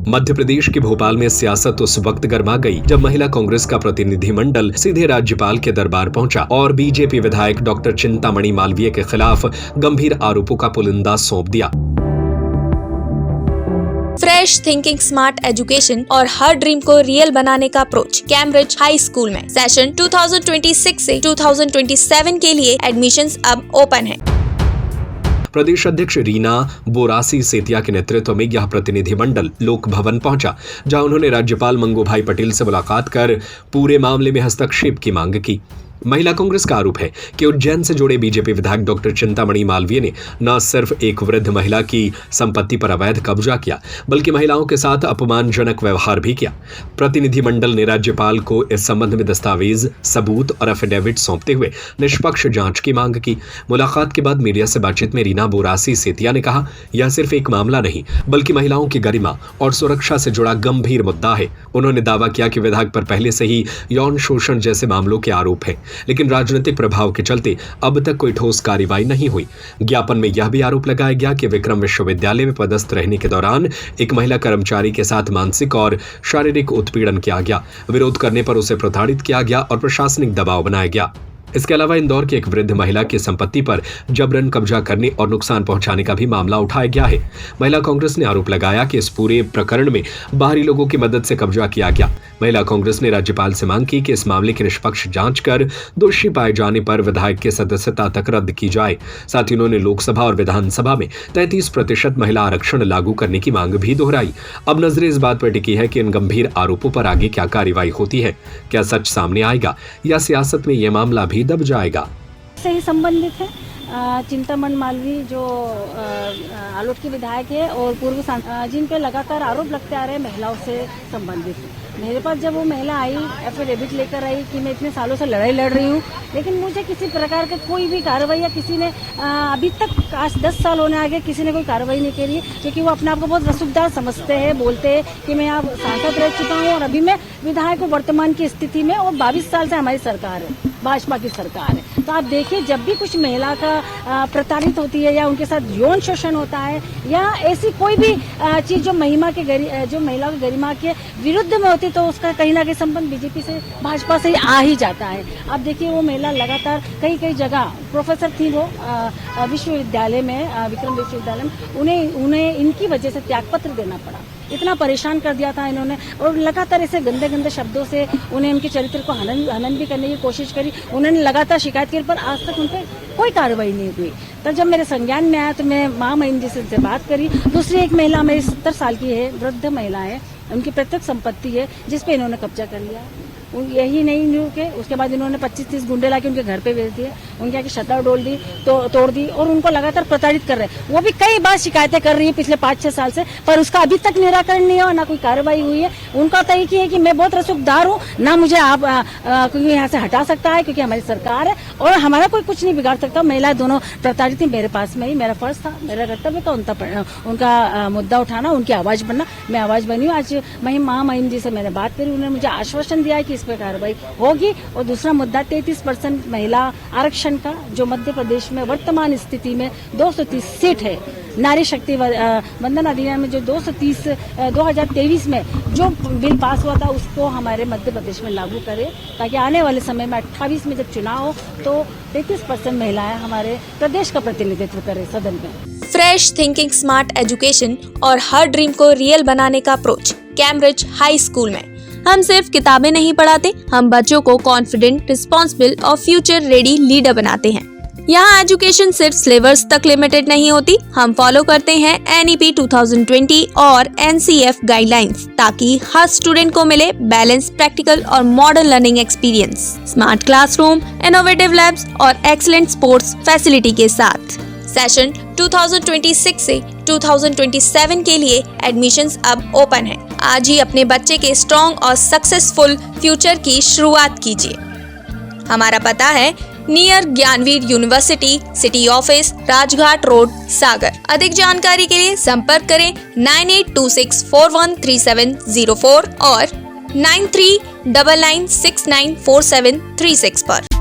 मध्य प्रदेश के भोपाल में सियासत उस वक्त गर्मा गई जब महिला कांग्रेस का प्रतिनिधिमंडल सीधे राज्यपाल के दरबार पहुंचा और बीजेपी विधायक डॉक्टर चिंतामणि मालवीय के खिलाफ गंभीर आरोपों का पुलिंदा सौंप दिया। फ्रेश थिंकिंग स्मार्ट एजुकेशन और हर ड्रीम को रियल बनाने का अप्रोच कैम्ब्रिज हाई स्कूल में सेशन 2026 से 2027 के लिए एडमिशंस अब ओपन है। प्रदेश अध्यक्ष रीना बोरासी सेतिया के नेतृत्व में यह प्रतिनिधिमंडल लोक भवन पहुंचा, जहां उन्होंने राज्यपाल मंगूभाई पटेल से मुलाकात कर पूरे मामले में हस्तक्षेप की मांग की। महिला कांग्रेस का आरोप है कि उज्जैन से जुड़े बीजेपी विधायक डॉक्टर चिंतामणि मालवीय ने न सिर्फ एक वृद्ध महिला की संपत्ति पर अवैध कब्जा किया, बल्कि महिलाओं के साथ अपमानजनक व्यवहार भी किया। प्रतिनिधिमंडल ने राज्यपाल को इस संबंध में दस्तावेज, सबूत और एफिडेविट सौंपते हुए निष्पक्ष जांच की मांग की। मुलाकात के बाद मीडिया से बातचीत में रीना बोरासी सेतिया ने कहा, यह सिर्फ एक मामला नहीं बल्कि महिलाओं की गरिमा और सुरक्षा से जुड़ा गंभीर मुद्दा है। उन्होंने दावा किया कि विधायक पर पहले से ही यौन शोषण जैसे मामलों के आरोप है, लेकिन राजनीतिक प्रभाव के चलते अब तक कोई ठोस कार्रवाई नहीं हुई। ज्ञापन में यह भी आरोप लगाया गया कि विक्रम विश्वविद्यालय में पदस्थ रहने के दौरान एक महिला कर्मचारी के साथ मानसिक और शारीरिक उत्पीड़न किया गया। विरोध करने पर उसे प्रताड़ित किया गया और प्रशासनिक दबाव बनाया गया। इसके अलावा इंदौर की एक वृद्ध महिला की संपत्ति पर जबरन कब्जा करने और नुकसान पहुंचाने का भी मामला उठाया गया है। महिला कांग्रेस ने आरोप लगाया कि इस पूरे प्रकरण में बाहरी लोगों की मदद से कब्जा किया गया। महिला कांग्रेस ने राज्यपाल से मांग की कि इस मामले की निष्पक्ष जांच कर दोषी पाए जाने पर विधायक की सदस्यता तक रद्द की जाए। साथ ही उन्होंने लोकसभा और विधानसभा में 33% महिला आरक्षण लागू करने की मांग भी दोहराई। अब नजरें इस बात पर टिकी है कि इन गंभीर आरोपों पर आगे क्या कार्रवाई होती है। क्या सच सामने आएगा या सियासत में यह मामला भी दब जाएगा। से ही संबंधित है। चिंतामणि मालवीय जो आलोट के विधायक है और पूर्व सांसद, जिन पे लगातार आरोप लगते आ रहे हैं महिलाओं से संबंधित। मेरे पास जब वो महिला आई, एफिडेविट लेकर आई कि मैं इतने सालों से लड़ाई लड़ रही हूँ, लेकिन मुझे किसी प्रकार के कोई भी कार्रवाई या किसी ने अभी तक आज 10 साल होने आगे किसी ने कोई कार्रवाई नहीं करी, क्योंकि वो अपने आप को बहुत रसूखदार समझते हैं। बोलते हैं कि मैं अब सांसद रह चुका हूँ और अभी मैं विधायक हूँ वर्तमान की स्थिति में, और 22 साल से हमारी सरकार है, भाजपा की सरकार है। तो आप देखिए, जब भी कुछ महिला का प्रताड़ित होती है या उनके साथ यौन शोषण होता है या ऐसी कोई भी चीज जो महिला की गरिमा के विरुद्ध में होती, तो उसका कहीं ना कहीं संबंध बीजेपी से, भाजपा से आ ही जाता है। अब देखिए, वो महिला लगातार कई जगह प्रोफेसर थी, वो विश्वविद्यालय में, विक्रम विश्वविद्यालय में, उन्हें इनकी वजह से त्यागपत्र देना पड़ा। इतना परेशान कर दिया था इन्होंने, और लगातार ऐसे गंदे शब्दों से उन्हें उनके चरित्र को हनन भी करने की कोशिश करी। उन्होंने लगातार शिकायत की, पर आज तक उन पर कोई कार्रवाई नहीं हुई। तब जब मेरे संज्ञान में आया तो मैं महामहिम जी से बात करी। दूसरी एक महिला मेरी 70 साल की है, वृद्ध महिला है, उनकी प्रत्यक्ष संपत्ति है जिस पे इन्होंने कब्जा कर लिया। यही नहीं रुके, उसके बाद इन्होंने 25-30 गुंडे लाके उनके घर पे भेज दिए, उनके आगे शटर तोड़ दी और उनको लगातार प्रताड़ित कर रहे हैं। वो भी कई बार शिकायतें कर रही है पिछले 5-6 साल से, पर उसका अभी तक निराकरण नहीं हुआ, ना कोई कार्रवाई हुई है। उनका तो एक ही है कि मैं बहुत रसूखदार हूँ, ना मुझे आप क्योंकि यहाँ से हटा सकता है, क्योंकि हमारी सरकार है और हमारा कोई कुछ नहीं बिगाड़ सकता। महिलाएं दोनों प्रताड़ित थी, मेरे पास में ही मेरा फर्ज था, मेरा कर्तव्य था उनका मुद्दा उठाना, उनकी आवाज बनना। मैं आवाज बनी हूँ। आज महामहिम जी से मैंने बात करी, उन्होंने मुझे आश्वासन दिया है कि इस पर कार्रवाई होगी। और दूसरा मुद्दा 33% महिला आरक्षण का, जो मध्य प्रदेश में वर्तमान स्थिति में 230 सीट है, नारी शक्ति वंदन अधिनियम में जो 2023 में जो बिल पास हुआ था, उसको हमारे मध्य प्रदेश में लागू करें, ताकि आने वाले समय में 28 में जब चुनाव हो तो 33% महिलाएं हमारे प्रदेश का प्रतिनिधित्व करें सदन में। फ्रेश थिंकिंग स्मार्ट एजुकेशन और हर ड्रीम को रियल बनाने का अप्रोच कैम्ब्रिज हाई स्कूल में। हम सिर्फ किताबें नहीं पढ़ाते, हम बच्चों को कॉन्फिडेंट, रिस्पॉन्सिबल और फ्यूचर रेडी लीडर बनाते हैं। यहाँ एजुकेशन सिर्फ सिलेबस तक लिमिटेड नहीं होती, हम फॉलो करते हैं NEP 2020 और NCF गाइडलाइंस, ताकि हर स्टूडेंट को मिले बैलेंस, प्रैक्टिकल और modern learning experience, smart classroom, innovative labs और एक्सीलेंट स्पोर्ट्स फैसिलिटी के साथ। सेशन 2026 से 2027 के लिए एडमिशंस अब ओपन है। आज ही अपने बच्चे के स्ट्रॉन्ग और सक्सेसफुल फ्यूचर की शुरुआत कीजिए। हमारा पता है near Gyanveer university, city office, Rajghat road, Sagar. अधिक जानकारी के लिए संपर्क करें 9826413704 और 9399694736 पर।